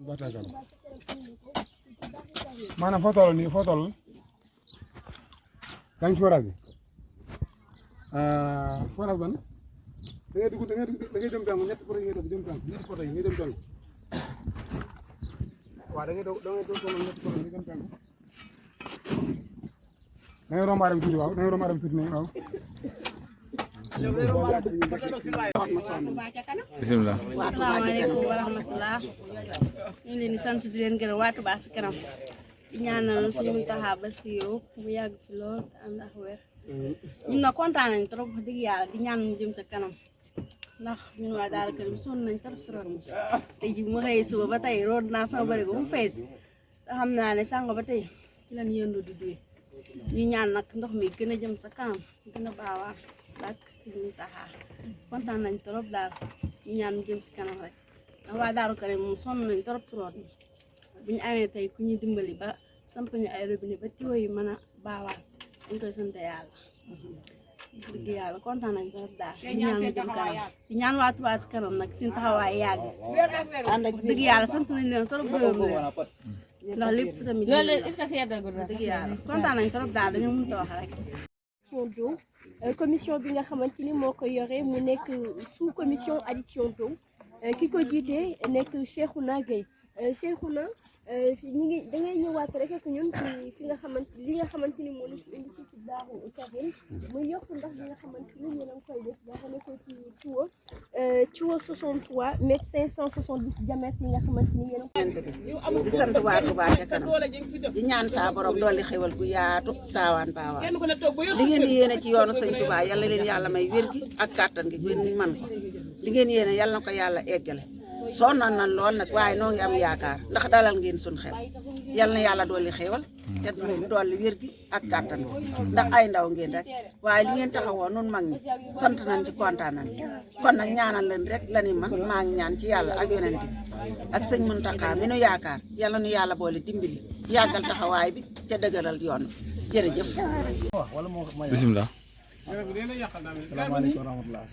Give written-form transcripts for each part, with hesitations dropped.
bataagal maanaam foo toll nii foo toll yaa ngi ci forage bi forage ban da ngay dugg da ngay dem tànk ñetti poto yi ngay def dem tànk ñetti poto yi ngay dem tànk waaw da ngay doon ñetti poto yi dem tànk da ngay rombaare bi tuuti waaw da ngay rombaare bi tuuti waaw. bisimilah. asalaamaaleykum wa rahmatulah ñu ngi leen di sant di leen gërëm waa Touba Ca Kanam di ñaanal suñu Mountakha Bassirou mu yàgg fi lool te ànd ak wér ñun nag kontaan nañ trop wax dëgg yàlla di ñaan mu jëm ca kanam ndax ñun waa Daara Karim sonn nañ trop si root mi tey ji mu xëyee suba ba tey root naa sama bëri ko mu fees te xam naa ne sànq ba tey ci lañ yëndu di duy ñu ñaan nag ndox mi gën a jëm sa kanam gën a baawaat ak suñu Mountakha kontaan nañ trop daal ñu ñaan mu jëm si kanam rek ndax waa Daara Karim moom sonn nañ trop si root mi bu ñu amee tey ku ñu dimbali ba samp ñu ay robinet ba tiwo yi mën a baawaat dañ koy sant yàlla dëgg yàlla kontaan nañ trop daal di ñaan mu jëm kanam di ñaan waa Touba Ca Kanam nag seen taxawaay yàgg ànd ak dëgg yàlla sant nañ leen trop gërëm leen ndax lépp tamit dëgg yàlla kontaan nañ trop daal dañoo mënut a wax rek. commission bi nga xamante ni moo ko yore mu nekk sous commission addition d'eau ki ko jiite nekk Cheikhouna Gueye Cheikhouna ñu ngi da ngay ñëwaat rek ak ñun ci fi nga xamante li nga xamante ni moo nekk indi ci Daaru Karim muy yokk ndox bi nga xamante ni yéen a ngi koy def boo xam ne ko ci tuyau 63 mètre 570 diamètre yi nga xamante ni yéen a ngi di sant waa Touba Ca Kanam di ñaan saa borom doole xewal gu yaatu saawaan baawaan li ngeen di yéene ci yoonu sëñ Touba yàlla leen yàlla may wér gi ak kàttan gi gën man ko li ngeen yéene yàlla na ko yàlla eggale sonnoon nan lool nag waaye noo ngi am yaakaar ndax dalal ngeen sun xel yal na yàlla dolli xéewal te dolli wér gi ak kàttan ndax ay ndaw ngeen rek waaye li ngeen taxawoo nun mag ñi sant nañ ci kontaan nañ kon nag ñaanal leen rek la ni man maa ngi ñaan ci yàlla ak yonent bi ak sëñ Mountakha mi nu yaakaar yàlla nu yàlla boole dimbali yàggal taxawaay bi te dëgëral yoon jërëjëf. bisimilah. salaamaaleykum wa rahmatulah.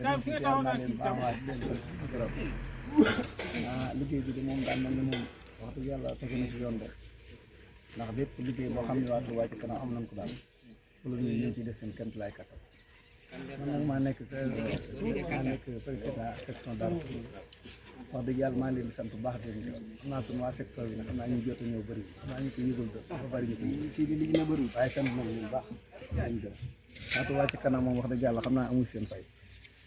liggéey bi de moom daan mel ni moom wax dëgg yàlla tege na si yoon de ndax bépp liggéey boo xam ne waa Touba Ca Kanam am nañ ko daal loolu ñu ngi ciy def seen kéem lay kattan man nag maa nekk président section Darou Khoudoss wax dëgg yàlla maa ngi leen di sant bu baax di leen gërëm xam naa suñu waa section bi nag xam naa ñu jot a ñëw bëri xam naa ñu ko yëgul ba bëri ñu ko yëg ci li liggéey na bëri waaye sant nañ bu baax yaa ngi gërëm waa Touba Ca Kanam moom wax dëgg yàlla xam naa amul seen fay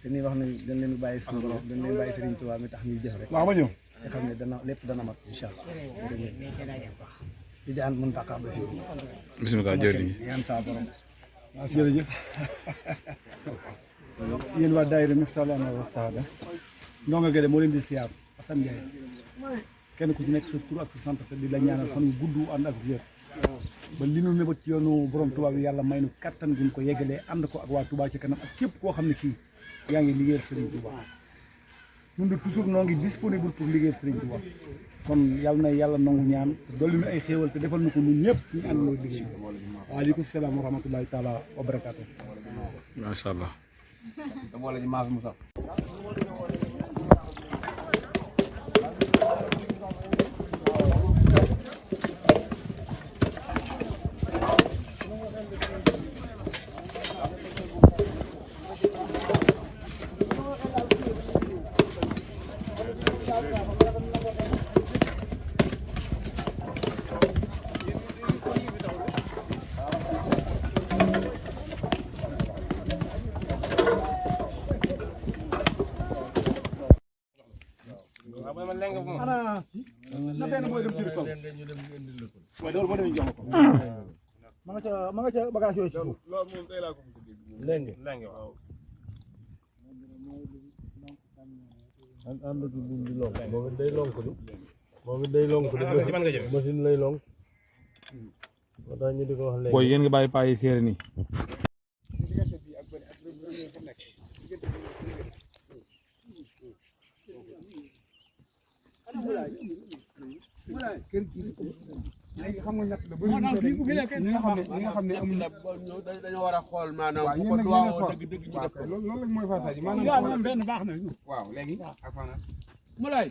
dañuy wax ne dañ leen bàyyi suñu borom dañ leen bàyyi Serigne Touba mi tax ñuy jëf rek waaw ma ñëw te xam ne dana lépp dana mat incha allah di daan Mountakha Bassirou bisimilah jërëjëf ñaan saa borom waaw jërëjëf yéen waa daayira Miftahoul Amal wa Sahada ndonga Gueye moo leen di siyaar Assane Ndiaye kenn ku ci nekk sa tur ak sa sant te di la ñaanal fan yu gudd ànd ak wér ba li nu mébét ci yoonu borom Touba bi yàlla may nu kattan guñ ko yeggalee ànd ko ak waa Touba Ca Kanam ak képp koo xam ne kii yaa ngi liggéeyal Serigne Touba ñun de toujours noo ngi disponible pour liggéeyal Serigne Touba kon yàlla na yàlla nangu ñaan dolli nu ay xéewal te defal na ko ñun ñëpp ñu ànd loo liggéey bi waaleykum salaam wa rahmatullahi taala wa barakaatu. macha allah. na benn booy dem jëri kaw waaye loolu moo demee jox ko ma nga ca bagage yooyu ci suuf léegi waaw am na ci buum di lonk moom it day lonk di moom it day lonk di machine lay lonk moo tax ñu di ko wax léegi booy yéen nga bàyyi paa yi séeréer nii léegi xam nga ñett la ba ñi nga xam ne amuñu dañoo war a xool maanaam waaw bu ko duwaawoo dëgg dëgg ñu def ko loolu rek mooy farata ji maanaam benn baax na waaw léegi ak fana mu lay